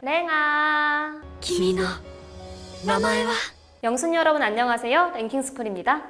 랭아 君の名前は 영순이 여러분 안녕하세요. 랭킹스쿨입니다.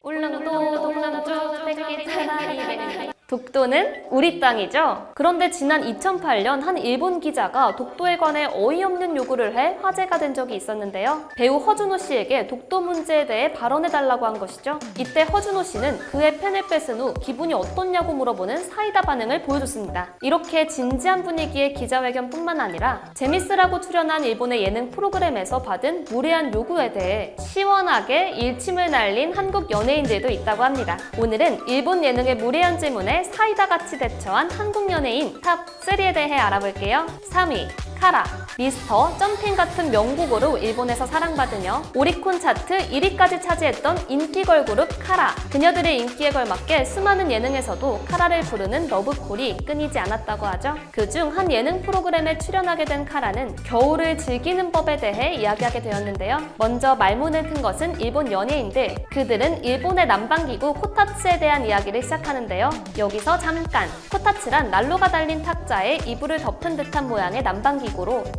울릉도 동남쪽 백기 차라리 독도는 우리 땅이죠. 그런데 지난 2008년 한 일본 기자가 독도에 관해 어이없는 요구를 해 화제가 된 적이 있었는데요. 배우 허준호 씨에게 독도 문제에 대해 발언해달라고 한 것이죠. 이때 허준호 씨는 그의 펜을 뺏은 후 기분이 어떻냐고 물어보는 사이다 반응을 보여줬습니다. 이렇게 진지한 분위기의 기자회견뿐만 아니라 재밌으라고 출연한 일본의 예능 프로그램에서 받은 무례한 요구에 대해 시원하게 일침을 날린 한국 연예인들도 있다고 합니다. 오늘은 일본 예능의 무례한 질문에 사이다같이 대처한 한국 연예인 탑3에 대해 알아볼게요. 3위 카라, 미스터, 점핑 같은 명곡으로 일본에서 사랑받으며 오리콘 차트 1위까지 차지했던 인기 걸그룹 카라. 그녀들의 인기에 걸맞게 수많은 예능에서도 카라를 부르는 러브콜이 끊이지 않았다고 하죠. 그중 한 예능 프로그램에 출연하게 된 카라는 겨울을 즐기는 법에 대해 이야기하게 되었는데요. 먼저 말문을 튼 것은 일본 연예인들. 그들은 일본의 난방기구 코타츠에 대한 이야기를 시작하는데요. 여기서 잠깐! 코타츠란 난로가 달린 탁자에 이불을 덮은 듯한 모양의 난방기구로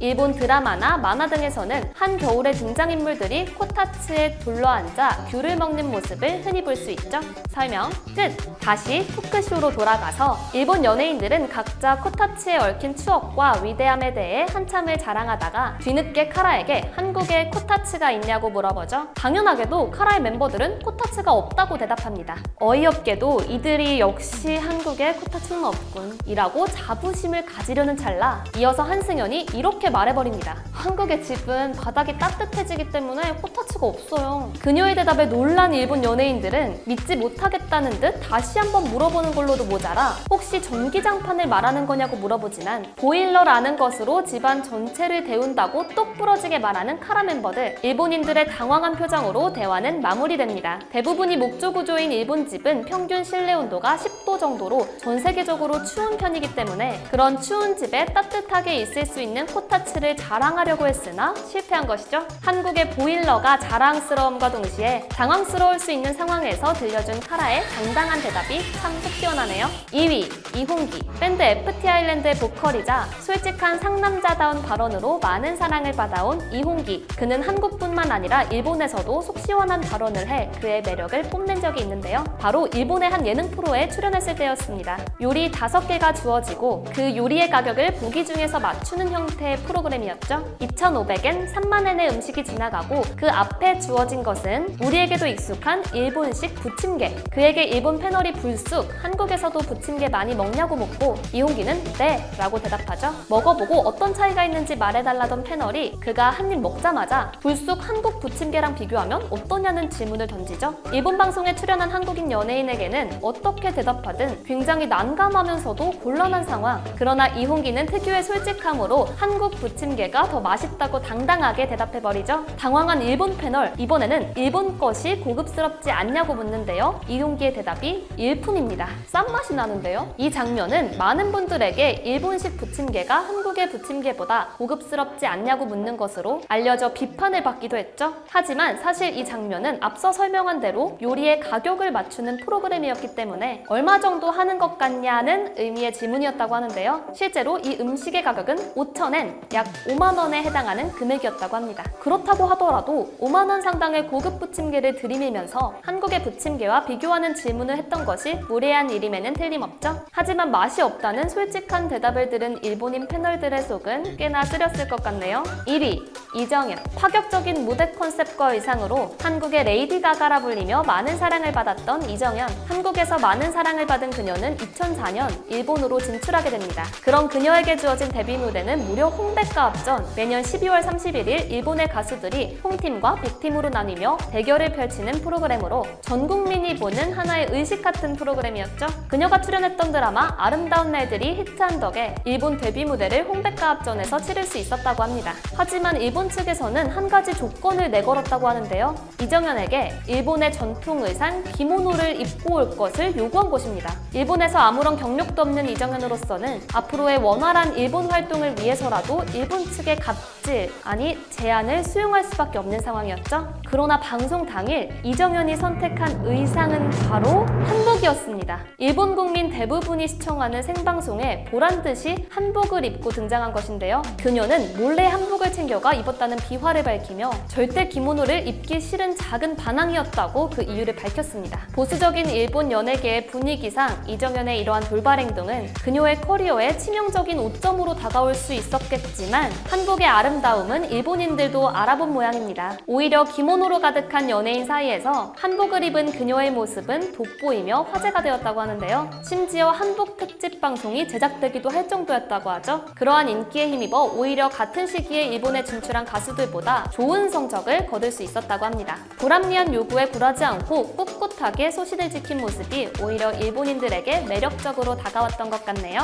일본 드라마나 만화 등에서는 한겨울의 등장인물들이 코타츠에 둘러앉아 귤을 먹는 모습을 흔히 볼 수 있죠. 설명 끝! 다시 토크쇼로 돌아가서 일본 연예인들은 각자 코타츠에 얽힌 추억과 위대함에 대해 한참을 자랑하다가 뒤늦게 카라에게 한국에 코타츠가 있냐고 물어보죠. 당연하게도 카라의 멤버들은 코타츠가 없다고 대답합니다. 어이없게도 이들이 역시 한국에 코타츠는 없군 이라고 자부심을 가지려는 찰나 이어서 한승연이 이렇게 말해버립니다. 한국의 집은 바닥이 따뜻해지기 때문에 코타츠가 없어요. 그녀의 대답에 놀란 일본 연예인들은 믿지 못하겠다는 듯 다시 한번 물어보는 걸로도 모자라 혹시 전기장판을 말하는 거냐고 물어보지만 보일러라는 것으로 집안 전체를 데운다고 똑 부러지게 말하는 카라 멤버들. 일본인들의 당황한 표정으로 대화는 마무리됩니다. 대부분이 목조 구조인 일본 집은 평균 실내 온도가 10도 정도로 전 세계적으로 추운 편이기 때문에 그런 추운 집에 따뜻하게 있을 수 있는 코타츠를 자랑하려고 했으나 실패한 것이죠. 한국의 보일러가 자랑스러움과 동시에 당황스러울 수 있는 상황에서 들려준 카라의 당당한 대답이 참 속 시원하네요. 2위 이홍기. 밴드 FT 아일랜드의 보컬이자 솔직한 상남자다운 발언으로 많은 사랑을 받아온 이홍기. 그는 한국뿐만 아니라 일본에서도 속 시원한 발언을 해 그의 매력을 뽐낸 적이 있는데요. 바로 일본의 한 예능 프로에 출연했을 때였습니다. 요리 5개가 주어지고 그 요리의 가격을 보기 중에서 맞추는 형태의 프로그램이었죠. 2,500엔 3만엔의 음식이 지나가고 그 앞에 주어진 것은 우리에게도 익숙한 일본식 부침개. 그에게 일본 패널이 불쑥 한국에서도 부침개 많이 먹냐고 묻고 이홍기는 네 라고 대답하죠. 먹어보고 어떤 차이가 있는지 말해달라던 패널이 그가 한 입 먹자마자 불쑥 한국 부침개랑 비교하면 어떠냐는 질문을 던지죠. 일본 방송에 출연한 한국인 연예인에게는 어떻게 대답하든 굉장히 난감하면서도 곤란한 상황. 그러나 이홍기는 특유의 솔직함으로 한국 부침개가 더 맛있다고 당당하게 대답해버리죠. 당황한 일본 패널, 이번에는 일본 것이 고급스럽지 않냐고 묻는데요. 이홍기의 대답이 일품입니다. 싼 맛이 나는데요. 이 장면은 많은 분들에게 일본식 부침개가 한국의 부침개보다 고급스럽지 않냐고 묻는 것으로 알려져 비판을 받기도 했죠. 하지만 사실 이 장면은 앞서 설명한 대로 요리의 가격을 맞추는 프로그램이었기 때문에 얼마 정도 하는 것 같냐는 의미의 질문이었다고 하는데요. 실제로 이 음식의 가격은 5,000엔, 약 5만 원에 해당하는 금액이었다고 합니다. 그렇다고 하더라도 5만 원 상당의 고급 부침개를 들이밀면서 한국의 부침개와 비교하는 질문을 했던 것이 무례한 일임에는 틀림없죠. 하지만 맛이 없다는 솔직한 대답을 들은 일본인 패널들의 속은 꽤나 쓰렸을 것 같네요. 1위 이정현. 파격적인 무대 컨셉과 의상으로 한국의 레이디 가가라 불리며 많은 사랑을 받았던 이정현. 한국에서 많은 사랑을 받은 그녀는 2004년 일본으로 진출하게 됩니다. 그런 그녀에게 주어진 데뷔 무대는 무려 홍백과 합전. 매년 12월 31일 일본의 가수들이 홍팀과 백팀으로 나뉘며 대결을 펼치는 프로그램으로 전 국민이 보는 하나의 의식 같은 프로그램이었죠. 그녀가 출연했던 드라마 아름다운 날들이 히트한 덕에 일본 데뷔 무대를 홍백과 합전에서 치를 수 있었다고 합니다. 하지만 일본 측에서는 한 가지 조건을 내걸었다고 하는데요. 이정현에게 일본의 전통 의상 기모노를 입고 올 것을 요구한 것입니다. 있었습니다. 일본에서 아무런 경력도 없는 이정현으로서는 앞으로의 원활한 일본 활동을 위해서라도 일본 측의 갑질, 아니 제안을 수용할 수밖에 없는 상황이었죠. 그러나 방송 당일 이정현이 선택한 의상은 바로 한복이었습니다. 일본 국민 대부분이 시청하는 생방송에 보란듯이 한복을 입고 등장한 것인데요. 그녀는 몰래 한복을 챙겨가 입었다는 비화를 밝히며 절대 기모노를 입기 싫은 작은 반항이었다고 그 이유를 밝혔습니다. 보수적인 일본 연예계의 분위기상 이정현의 이러한 돌발 행동은 그녀의 커리어에 치명적인 오점으로 다가올 수 있었겠지만 한복의 아름다움은 일본인들도 알아본 모양입니다. 오히려 기모노로 가득한 연예인 사이에서 한복을 입은 그녀의 모습은 돋보이며 화제가 되었다고 하는데요. 심지어 한복 특집 방송이 제작되기도 할 정도였다고 하죠. 그러한 인기에 힘입어 오히려 같은 시기에 일본에 진출한 가수들보다 좋은 성적을 거둘 수 있었다고 합니다. 불합리한 요구에 굴하지 않고 꿋꿋하게 소신을 지킨 모습이 오히려 일본인들에게 매력적으로 다가왔던 것 같네요.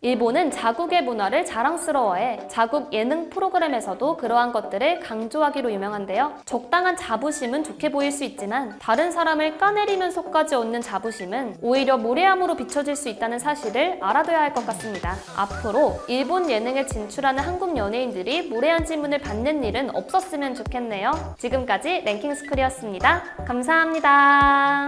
일본은 자국의 문화를 자랑스러워해 자국 예능 프로그램에서도 그러한 것들을 강조하기로 유명한데요. 적당한 자부심은 좋게 보일 수 있지만 다른 사람을 까내리면서까지 얻는 자부심은 오히려 무례함으로 비춰질 수 있다는 사실을 알아둬야 할 것 같습니다. 앞으로 일본 예능에 진출하는 한국 연예인들이 무례한 질문을 받는 일은 없었으면 좋겠네요. 지금까지 랭킹스쿨이었습니다. 감사합니다.